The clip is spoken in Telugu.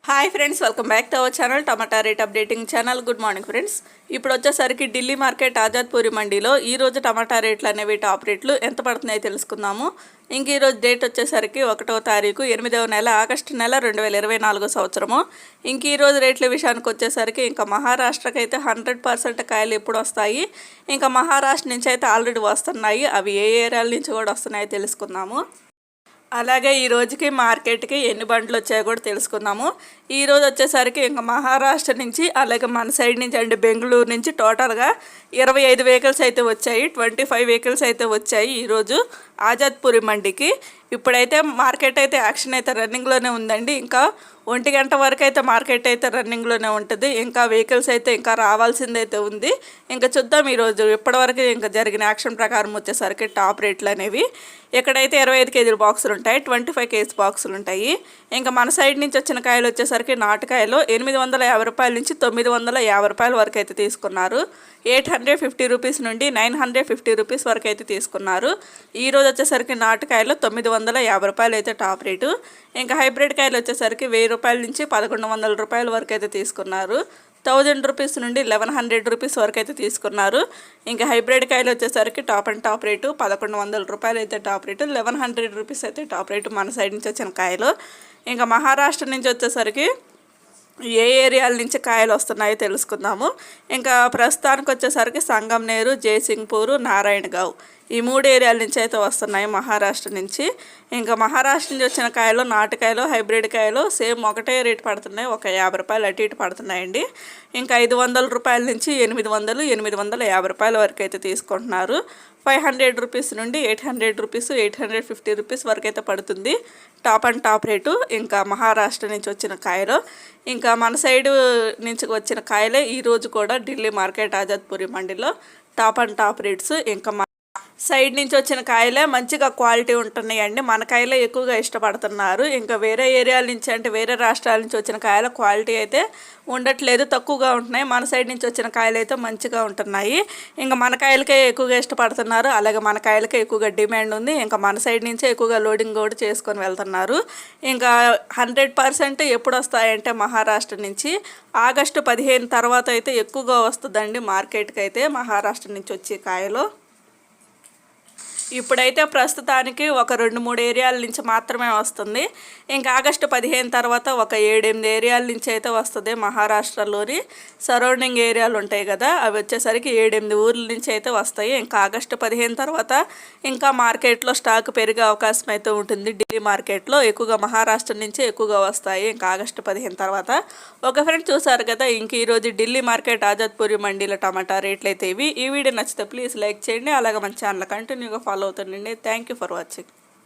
Hi friends, welcome back to our channel tomato rate updating channel. Good morning friends. ఇప్పుడు వచ్చేసరికి ఢిల్లీ మార్కెట్ ఆజాద్పూరి మండీలో ఈరోజు టమాటా రేట్లు అనేవి టాప్ రేట్లు ఎంత పడుతున్నాయో తెలుసుకుందాము. ఇంక ఈరోజు డేట్ వచ్చేసరికి 1వ తారీఖు 8వ నెల ఆగస్టు నెల 2024 సంవత్సరము. ఇంక ఈరోజు రేట్ల విషయానికి వచ్చేసరికి ఇంకా మహారాష్ట్రకి అయితే 100% కాయలు ఎప్పుడు వస్తాయి, ఇంకా మహారాష్ట్ర నుంచి అయితే ఆల్రెడీ వస్తున్నాయి. అవి ఏ ఏరియాల నుంచి కూడా వస్తున్నాయో తెలుసుకుందాము. అలాగే ఈ రోజుకి మార్కెట్కి ఎన్ని బండ్లు వచ్చాయో కూడా తెలుసుకుందాము. ఈరోజు వచ్చేసరికి ఇంకా మహారాష్ట్ర నుంచి అలాగే మన సైడ్ నుంచి అంటే బెంగళూరు నుంచి టోటల్గా 25 వెహికల్స్ అయితే వచ్చాయి. 25 వెహికల్స్ అయితే వచ్చాయి ఈరోజు ఆజాద్పూరి మండికి. ఇప్పుడైతే మార్కెట్ అయితే యాక్షన్ అయితే రన్నింగ్లోనే ఉందండి. ఇంకా 1 గంట వరకు అయితే మార్కెట్ అయితే రన్నింగ్లోనే ఉంటుంది. ఇంకా వెహికల్స్ అయితే ఇంకా రావాల్సిందైతే ఉంది. ఇంకా చూద్దాం ఈరోజు ఇప్పటివరకు ఇంకా జరిగిన యాక్షన్ ప్రకారం వచ్చేసరికి టాప్ రేట్లు అనేవి. ఎక్కడైతే 25 కేజీల బాక్సులు ఉంటాయి, 25 కేజీ బాక్సులు ఉంటాయి. ఇంకా మన సైడ్ నుంచి వచ్చిన కాయలు వచ్చేసరికి నాటుకాయలు 850 రూపాయల నుంచి 950 రూపాయల వరకు అయితే తీసుకున్నారు. 850 రూపీస్ నుండి 950 రూపీస్ వరకు అయితే తీసుకున్నారు. ఈరోజు వచ్చేసరికి నాటుకాయలు 950 రూపాయలు అయితే టాప్ రేటు. ఇంకా హైబ్రిడ్ కాయలు వచ్చేసరికి 1000 రూపాయల నుంచి 1100 రూపాయల వరకు అయితే తీసుకున్నారు. 1000 రూపీస్ నుండి 1100 రూపీస్ వరకు అయితే తీసుకున్నారు. ఇంకా హైబ్రిడ్ కాయలు వచ్చేసరికి టాప్ రేటు 1100 రూపాయలు అయితే టాప్ రేటు, 1100 రూపీస్ అయితే టాప్ రేటు మన సైడ్ నుంచి వచ్చిన కాయలు. ఇంకా మహారాష్ట్ర నుంచి వచ్చేసరికి ఏ ఏరియాల నుంచి కాయలు వస్తున్నాయో తెలుసుకుందాము. ఇంకా ప్రస్తుతానికి వచ్చేసరికి సంగంనేరు, జయసింగ్పూరు, నారాయణగావ్ ఈ 3 ఏరియాల నుంచి అయితే వస్తున్నాయి మహారాష్ట్ర నుంచి. ఇంకా మహారాష్ట్ర నుంచి వచ్చిన కాయలు నాటుకాయలు హైబ్రిడ్ కాయలు సేమ్ ఒకటే రేటు పడుతున్నాయి, ఒక 50 రూపాయలు అటు ఇటు పడుతున్నాయండి. ఇంకా 500 రూపాయల నుంచి 850 రూపాయల వరకు అయితే తీసుకుంటున్నారు. 500 రూపీస్ నుండి 800 రూపీస్ 850 రూపీస్ వరకు అయితే పడుతుంది టాప్ రేటు. ఇంకా మహారాష్ట్ర నుంచి వచ్చిన కాయలు. ఇంకా మన సైడు నుంచి వచ్చిన కాయలే ఈరోజు కూడా ఢిల్లీ మార్కెట్ ఆజాద్పూరి మండీలో టాప్ రేట్స్. ఇంకా సైడ్ నుంచి వచ్చిన కాయలే మంచిగా క్వాలిటీ ఉంటున్నాయండి. మన కాయలే ఎక్కువగా ఇష్టపడుతున్నారు. ఇంకా వేరే ఏరియాల నుంచి అంటే వేరే రాష్ట్రాల నుంచి వచ్చిన కాయల క్వాలిటీ అయితే ఉండట్లేదు, తక్కువగా ఉంటున్నాయి. మన సైడ్ నుంచి వచ్చిన కాయలు అయితే మంచిగా ఉంటున్నాయి. ఇంకా మన కాయలకే ఎక్కువగా ఇష్టపడుతున్నారు, అలాగే మన కాయలకే ఎక్కువగా డిమాండ్ ఉంది. ఇంకా మన సైడ్ నుంచే ఎక్కువగా లోడింగ్ కూడా చేసుకొని వెళ్తున్నారు. ఇంకా 100% ఎప్పుడు వస్తాయంటే మహారాష్ట్ర నుంచి ఆగస్టు 15 తర్వాత అయితే ఎక్కువగా వస్తుందండి మార్కెట్కి అయితే మహారాష్ట్ర నుంచి వచ్చే కాయలు. ఇప్పుడైతే ప్రస్తుతానికి ఒక 2-3 ఏరియాల నుంచి మాత్రమే వస్తుంది. ఇంకా ఆగస్టు 15 తర్వాత ఒక 7-8 ఏరియాల నుంచి అయితే వస్తుంది. మహారాష్ట్రలోని సరౌండింగ్ ఏరియాలు ఉంటాయి కదా, అవి వచ్చేసరికి 7-8 ఊర్ల నుంచి అయితే వస్తాయి. ఇంకా ఆగస్టు 15 తర్వాత ఇంకా మార్కెట్లో స్టాక్ పెరిగే అవకాశం అయితే ఉంటుంది. ఢిల్లీ మార్కెట్లో ఎక్కువగా మహారాష్ట్ర నుంచి ఎక్కువగా వస్తాయి ఇంకా ఆగస్టు 15 తర్వాత. ఒక ఫ్రెండ్ చూసారు కదా, ఇంక ఈరోజు ఢిల్లీ మార్కెట్ ఆజాద్పూరి మండీల టమాటా రేట్లు అయితే ఇవి. ఈ వీడియో నచ్చితే ప్లీజ్ లైక్ చేయండి, అలాగే మన ఛానల్ కంటిన్యూగా ఫాలో అవుతుండండి. Thank you for watching.